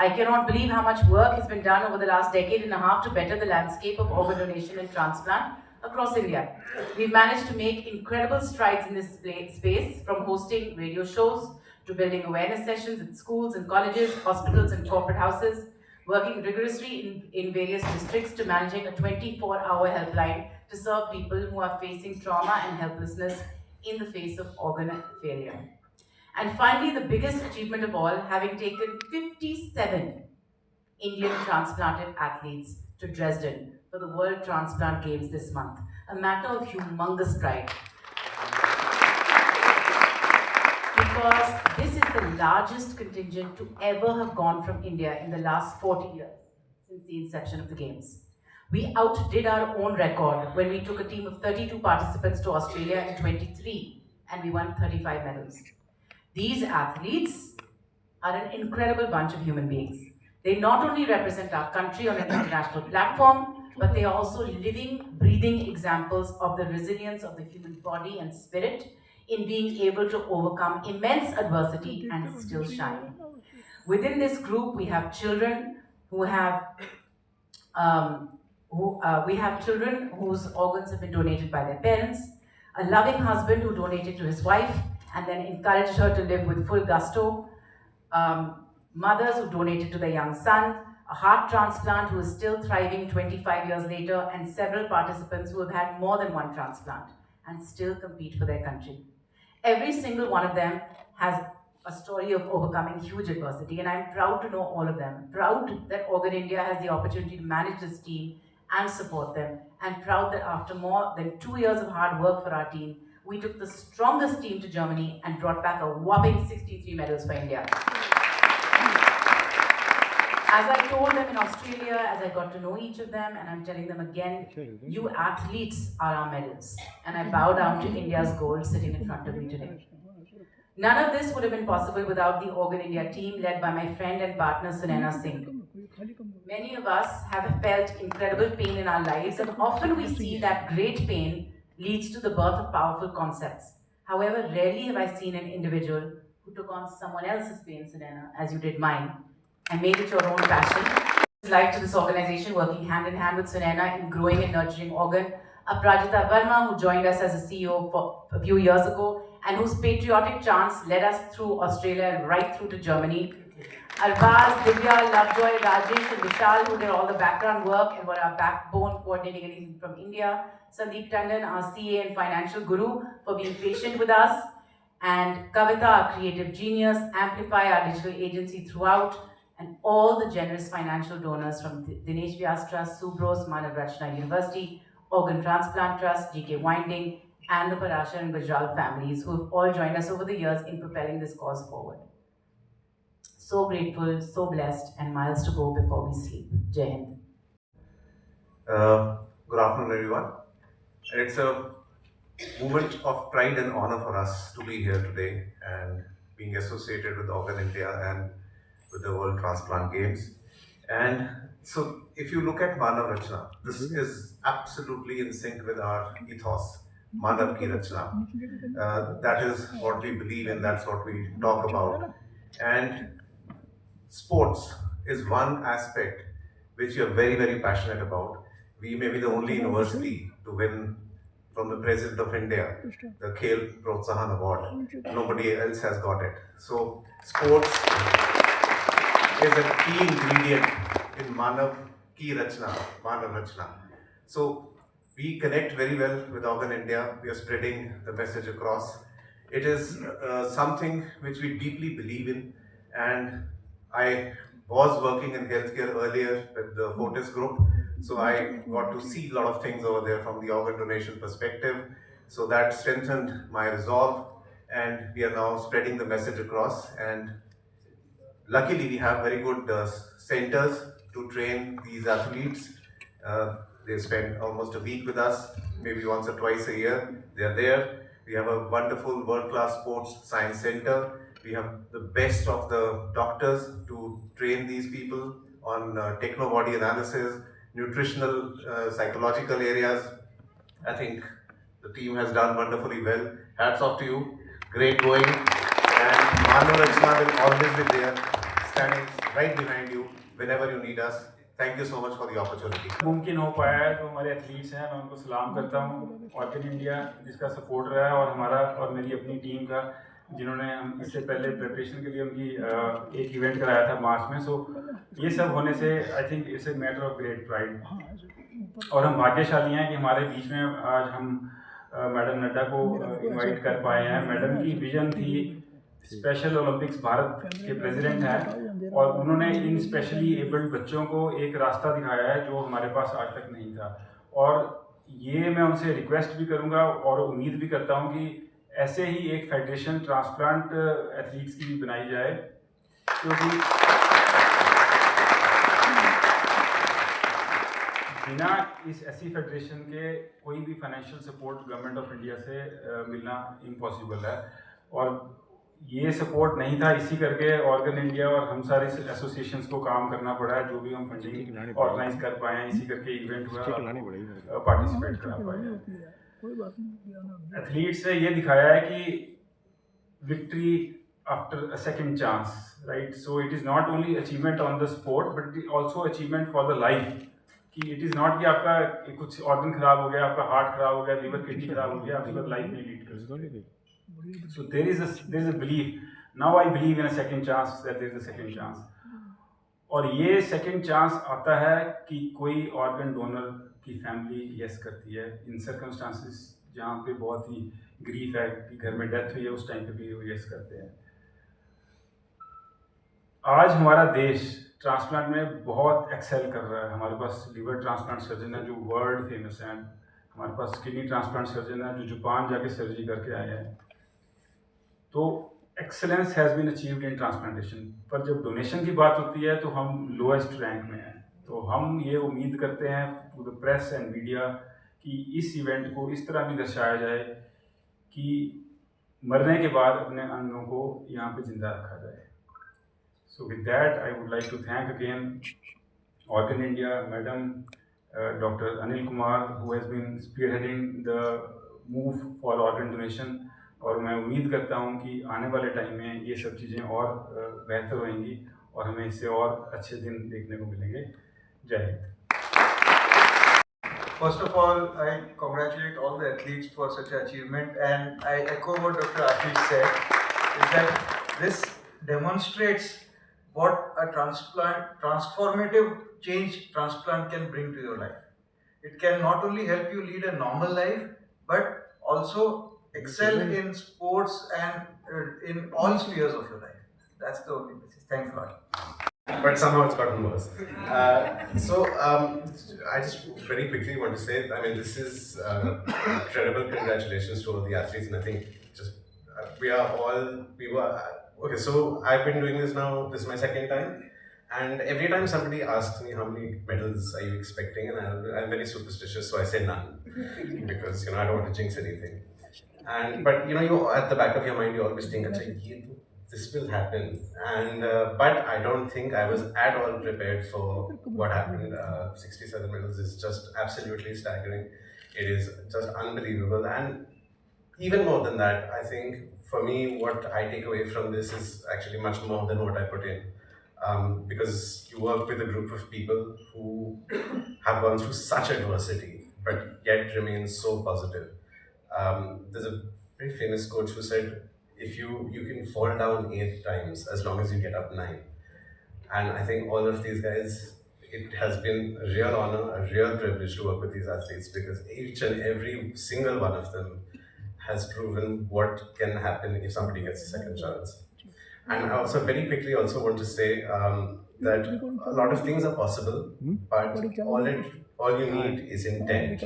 I cannot believe how much work has been done over the last decade and a half to better the landscape of organ donation and transplant across India. We've managed to make incredible strides in this space, from hosting radio shows to building awareness sessions at schools and colleges, hospitals and corporate houses, working rigorously in various districts to managing a 24-hour helpline to serve people who are facing trauma and helplessness in the face of organ failure. And finally, the biggest achievement of all, having taken 57 Indian transplanted athletes to Dresden for the World Transplant Games this month. A matter of humongous pride. Because this is the largest contingent to ever have gone from India in the last 40 years since the inception of the Games. We outdid our own record when we took a team of 32 participants to Australia in 23 and we won 35 medals. These athletes are an incredible bunch of human beings. They not only represent our country on an international platform, but they are also living, breathing examples of the resilience of the human body and spirit in being able to overcome immense adversity and still shine. Within this group, we have children who have children whose organs have been donated by their parents, a loving husband who donated to his wife and then encouraged her to live with full gusto, mothers who donated to their young son, a heart transplant who is still thriving 25 years later, and several participants who have had more than one transplant and still compete for their country. Every single one of them has a story of overcoming huge adversity, and I'm proud to know all of them. Proud that Organ India has the opportunity to manage this team and support them, and proud that after more than 2 years of hard work for our team, we took the strongest team to Germany and brought back a whopping 63 medals for India. As I told them in Australia, as I got to know each of them, and I'm telling them again, you athletes are our medals. And I bow down to India's gold sitting in front of me today. None of this would have been possible without the Organ India team led by my friend and partner Sunena Singh. Many of us have felt incredible pain in our lives, and often we see that great pain leads to the birth of powerful concepts. However, rarely have I seen an individual who took on someone else's pain, Sunena, as you did mine, and made it your own passion. Life to this organization, working hand in hand with Sunena in growing and nurturing Organ. Aprajita Verma, who joined us as a CEO for a few years ago, and whose patriotic chants led us through Australia and right through to Germany. Arbaz, Divya, Lovejoy, Rajesh, and Vishal, who did all the background work and were our backbone coordinating anything from India. Sandeep Tandon, our CA and financial guru, for being patient with us. And Kavita, our creative genius, Amplify, our digital agency throughout, and all the generous financial donors from Dinesh Vyas Trust, Subros, Manav Rachna University, Organ Transplant Trust, GK Winding, and the Parashar and Gujral families who have all joined us over the years in propelling this cause forward. So grateful, so blessed, and miles to go before we sleep. Jai Hind. Good afternoon, everyone. It's a moment of pride and honor for us to be here today and being associated with Organ India and with the World Transplant Games. And so, if you look at Manav Rachna, this is absolutely in sync with our ethos, Manav Ki Rachna. That is what we believe in, that's what we talk about. And sports is one aspect which we are very, very passionate about. We may be the only university to win from the President of India the Khel Protsahan Award. Nobody else has got it. So, sports is a key ingredient in Manav Ki Rachna, Manav Rachna. So, we connect very well with Organ India. We are spreading the message across. It is something which we deeply believe in, and I was working in healthcare earlier with the Fortis Group, so I got to see a lot of things over there from the organ donation perspective. So that strengthened my resolve, and we are now spreading the message across. And luckily, we have very good centers to train these athletes. They spend almost a week with us, maybe once or twice a year. They are there. We have a wonderful world-class sports science center. We have the best of the doctors to train these people on techno-body analysis, nutritional, psychological areas. I think the team has done wonderfully well, hats off to you. Great going. And Manu Rachna will always be there, standing right behind you whenever you need us. Thank you so much for the opportunity. मुमकिन हो पाया है तो हमारे athletes हैं, मैं उनको सलाम करता हूँ। ऑर्गन इंडिया जिसका सपोर्ट रहा है, और हमारा और मेरी अपनी टीम का, जिन्होंने हम इससे पहले प्रिपरेशन के लिए उनकी एक इवेंट कराया था मार्च में। सो ये सब होने से I think it's a matter of great pride, और हम भाग्यशाली हैं कि हमारे बीच में आज हम मैडम नड्डा को इनवाइट कर पाए हैं। मैडम की विजन थी, स्पेशल ओलंपिक्स भारत के प्रेसिडेंट हैं, और उन्होंने इन स्पेशली एबल्ड बच्चों को एक रास्ता दिखाया है जो हमारे पास आज तक नहीं था। और ये मैं उनसे रिक्वेस्ट भी करूंगा और उम्मीद भी करता हूं कि ऐसे ही एक फेडरेशन ट्रांसप्लांट एथलीट्स की भी बनाई जाए, क्योंकि बिना इस ऐसी फेडरेशन के कोई भी financial support government of India से मिलना इम्पॉसिबल है। और ये सपोर्ट नहीं था, इसी करके ऑर्गन इंडिया और हम सारे एसोसिएशंस को काम करना पड़ा है। जो भी हम फंडिंग ऑर्गेनाइज कर पाए हैं, इसी करके इवेंट हुआ, पार्टिसिपेट कर पाए हैं। एथलीट से ये दिखाया है कि victory after a second chance, right? So it is not only achievement on the sport but it also achievement for the life. कि इट इज़ नॉट कि आपका कुछ ऑर्गन खराब हो गया, आपका हार्ट खराब हो गया, लीवर किडनी खराब हो गया, आपकी लाइफ नहीं लीड कर सकते। So there is a belief. Now I believe in a second chance, that there is a second chance. और ये सेकंड चांस आता है कि कोई ऑर्गन डोनर की फैमिली यस करती है इन सर्कमस्टांसिस जहाँ पे बहुत ही ग्रीफ है कि घर में डेथ हुई है, उस टाइम पे भी वो यस करते हैं। आज हमारा देश ट्रांसप्लांट में बहुत एक्सेल कर रहा है। हमारे पास लीवर ट्रांसप्लांट सर्जन है जो वर्ल्ड फेमस हैं, हमारे पास किडनी ट्रांसप्लांट सर्जन है जो जापान जाके सर्जरी करके आए हैं। तो excellence has been achieved in transplantation. पर जब डोनेशन की बात होती है तो हम लोएस्ट रैंक में हैं। तो हम ये उम्मीद करते हैं to the press and media कि इस इवेंट को इस तरह भी दर्शाया जाए कि मरने के बाद अपने अंगों को यहाँ पे जिंदा रखा जाए। So with that I would like to thank again Organ India, madam doctor Anil Kumar, who has been spearheading the move for organ donation. और मैं उम्मीद करता हूं कि आने वाले टाइम में ये सब चीज़ें और बेहतर होंगी और हमें इससे और अच्छे दिन देखने को मिलेंगे। जय Hind. First of all, I congratulate all the athletes for such an achievement, and I echo what Dr. Ashish said, is that this demonstrates what a transformative change transplant can bring to your life. It can not only help you lead a normal life, but also excel in sports and in all spheres of your life. That's the only message. Thanks a lot. But somehow it's gotten worse. I just very quickly want to say, I mean, this is incredible. Congratulations to all the athletes, and I think just we were okay. So I've been doing this now. This is my second time, and every time somebody asks me how many medals are you expecting, and I'm very superstitious, so I say none because I don't want to jinx anything. But you at the back of your mind you always think, this will happen, and but I don't think I was at all prepared for what happened. 67 medals is just absolutely staggering. It is just unbelievable, and even more than that, I think for me what I take away from this is actually much more than what I put in, because you work with a group of people who have gone through such adversity but yet remain so positive. There's a very famous coach who said, if you can fall down 8 times as long as you get up 9. And I think all of these guys, it has been a real honor, a real privilege to work with these athletes, because each and every single one of them has proven what can happen if somebody gets a second chance. And I also very quickly also want to say that a lot of things are possible, but all you need is intent.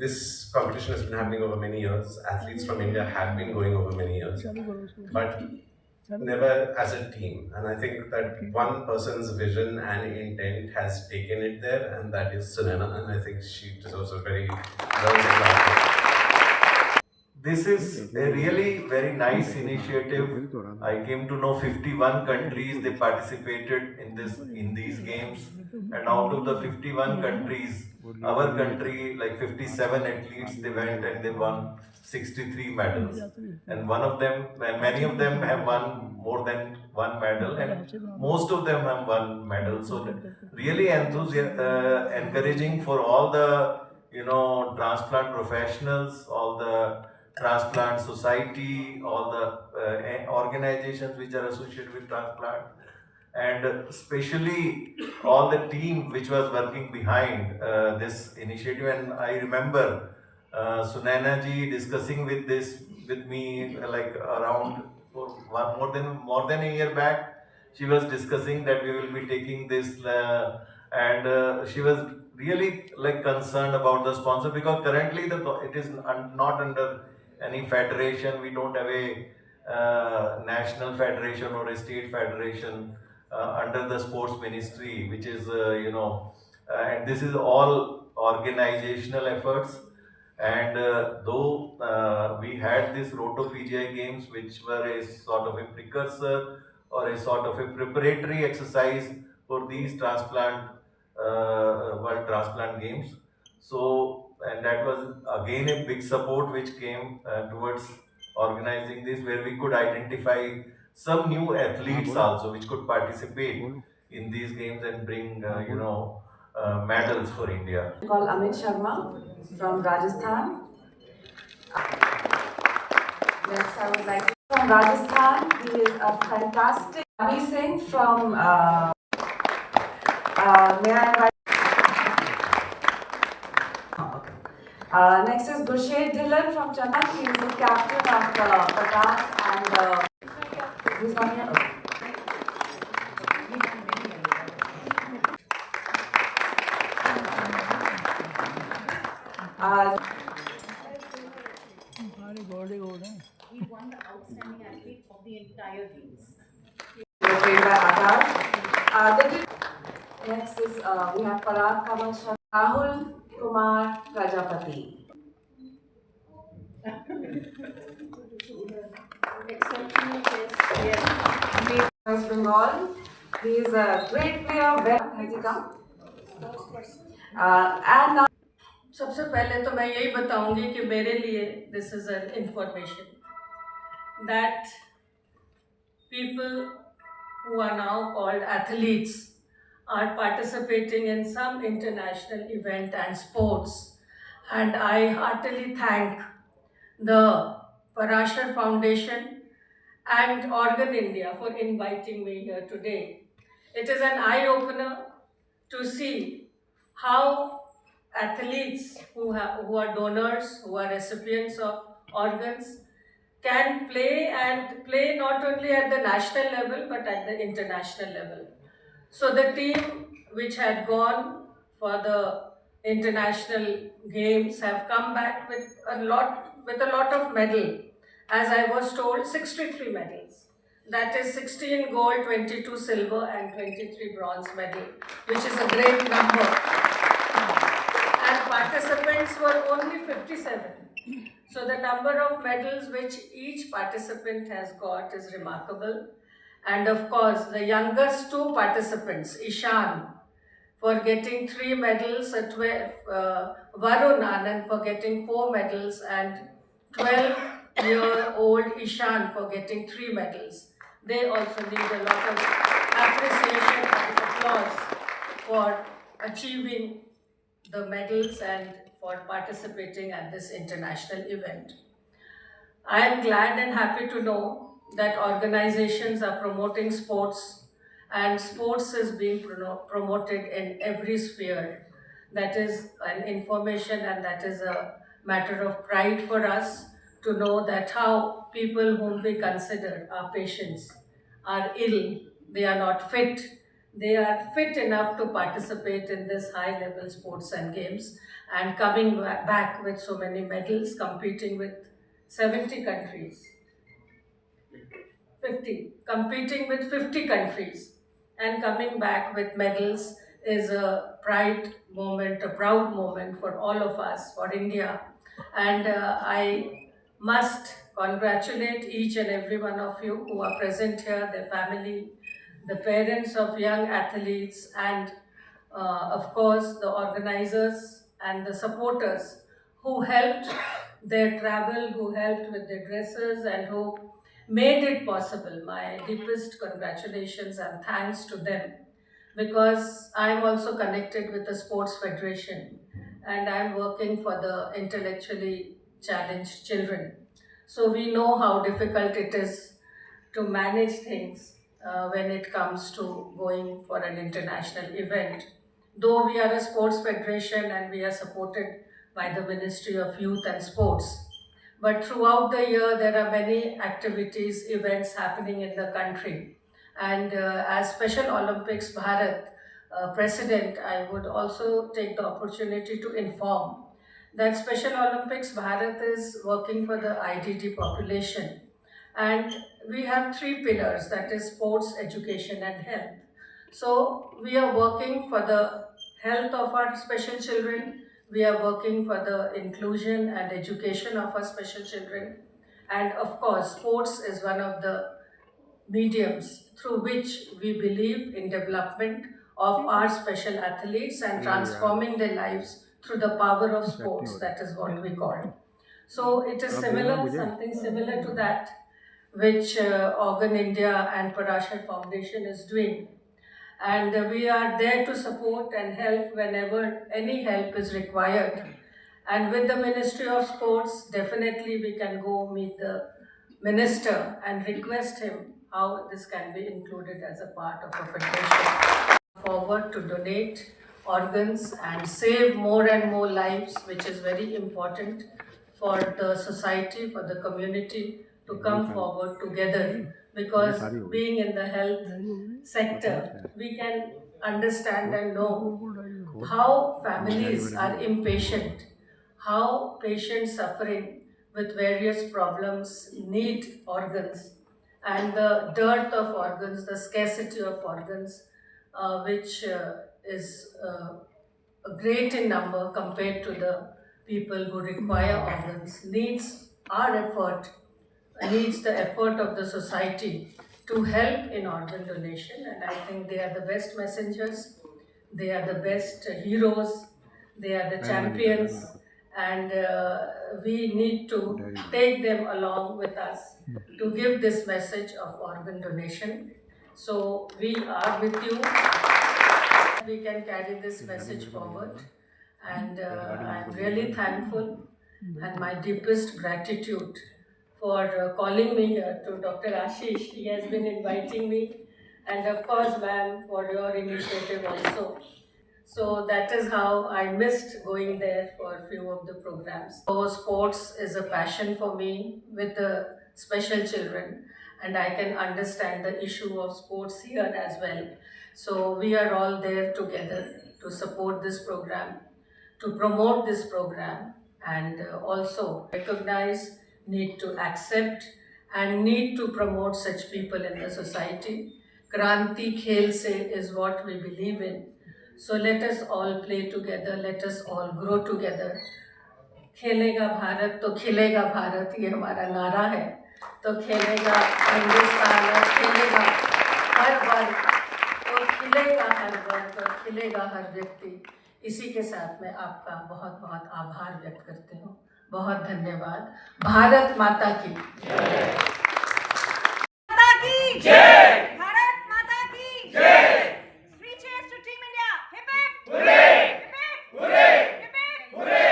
This competition has been happening over many years. Athletes from India have been going over many years, but never as a team. And I think that one person's vision and intent has taken it there, and that is Sunena. And I think she deserves a very well. this is a really very nice initiative. I came to know 51 countries they participated in these games, and out of the 51 countries, our country, like 57 athletes, they went and they won 63 medals. And one of them, many of them have won more than one medal, and most of them have won medals. So really encouraging for all the transplant professionals, all the transplant society, all the organizations which are associated with transplant, and especially all the team which was working behind this initiative. And I remember Sunaina ji discussing with me like around for more than a year back. She was discussing that we will be taking this, and she was really like concerned about the sponsor, because currently it is not under any federation. We don't have a national federation or a state federation under the sports ministry, which is and this is all organizational efforts. And though we had this Roto PGI games, which were a sort of a precursor or a sort of a preparatory exercise for these world transplant games. So, and that was again a big support which came towards organizing this, where we could identify some new athletes also which could participate in these games and bring medals for India. Call Amit Sharma from Rajasthan. Next, I would like to from Rajasthan. He is a fantastic. Ravi Singh from. May I invite? Next is Gurshid Dhillon from Chennai. He is the captain of Patak, and he's not here. Okay. He won the outstanding athlete of the entire games. Trained by Akash. Next is we have Parag Kamal Sharma, Rahul Kumar Prajapati. Exceptional test, yes. West Bengal. He is a great player. Where has he come? And now. सबसे पहले तो मैं यही बताऊंगी कि मेरे लिए this is an information that people who are now called athletes are participating in some international event and sports, and I heartily thank the Parashar Foundation and Organ India for inviting me here today. It is an eye-opener to see how athletes who are donors, who are recipients of organs, can play, and play not only at the national level but at the international level. So the team which had gone for the international games have come back with a lot of medal. As I was told, 63 medals. That is 16 gold, 22 silver and 23 bronze medal, which is a great number. And participants were only 57. So the number of medals which each participant has got is remarkable. And of course, the youngest two participants, Ishan, for getting 3 medals, Varun Anand for getting 4 medals, and 12-year-old Ishan for getting 3 medals. They also need a lot of appreciation and applause for achieving the medals and for participating at this international event. I am glad and happy to know that organizations are promoting sports, and sports is being promoted in every sphere. That is an information, and that is a matter of pride for us to know that how people whom we consider our patients are ill, they are not fit, they are fit enough to participate in this high-level sports and games, and coming back with so many medals, competing with 70 countries, 50, competing with 50 countries, and coming back with medals is a pride moment, a proud moment for all of us, for India. And I must congratulate each and every one of you who are present here, their family, the parents of young athletes, and of course the organizers and the supporters who helped their travel, who helped with their dresses, and who made it possible. My deepest congratulations and thanks to them, because I'm also connected with the sports federation and I'm working for the intellectually challenged children. So we know how difficult it is to manage things when it comes to going for an international event. Though we are a sports federation and we are supported by the Ministry of Youth and Sports, but throughout the year there are many activities, events happening in the country. And as Special Olympics Bharat President, I would also take the opportunity to inform that Special Olympics Bharat is working for the IDD population. And we have three pillars, that is sports, education and health. So we are working for the health of our special children, we are working for the inclusion and education of our special children, and of course sports is one of the mediums through which we believe in development of our special athletes and transforming their lives through the power of sports. That is what we call. So it is similar, something similar to that, which Organ India and Parashar Foundation is doing. And we are there to support and help whenever any help is required. And with the Ministry of Sports, definitely we can go meet the minister and request him how this can be included as a part of a federation. Forward to donate organs and save more and more lives, which is very important for the society, for the community to come forward together, because being in the health sector, we can understand and know how families are impatient, how patients suffering with various problems need organs, and the dearth of organs, the scarcity of organs, which is great in number compared to the people who require organs, needs our effort, needs the effort of the society to help in organ donation. And I think they are the best messengers, they are the best heroes, they are the champions, and we need to take them along with us to give this message of organ donation. So we are with you. We can carry this message forward, and I'm really thankful and my deepest gratitude for calling me here to Dr. Ashish. He has been inviting me, and of course ma'am for your initiative also. So that is how I missed going there for a few of the programs. So sports is a passion for me with the special children, and I can understand the issue of sports here as well. So we are all there together to support this program, to promote this program, and also recognize, need to accept, and need to promote such people in the society. Kranti Khel Se is what we believe in. So let us all play together, let us all grow together. खेलेगा भारत तो खिलेगा भारत, ये हमारा नारा है. तो खेलेगा हिंदुस्तान और खेलेगा हर वर्ग, तो खिलेगा हर वर्ग और खिलेगा हर व्यक्ति. इसी के साथ मैं आपका बहुत बहुत आभार व्यक्त करती हूँ. बहुत धन्यवाद. भारत माता की जय. माता की जय. भारत माता की जय. Three cheers to Team India. Hip hip. Hooray! Hip hip. Hooray! Hip hip. Hooray!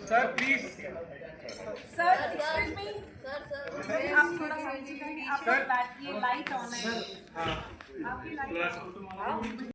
Sir, please. Sir, excuse me. Sir, आप थोड़ा सा नीचे करिए. आप ये लाइट ऑन है. आपकी लाइट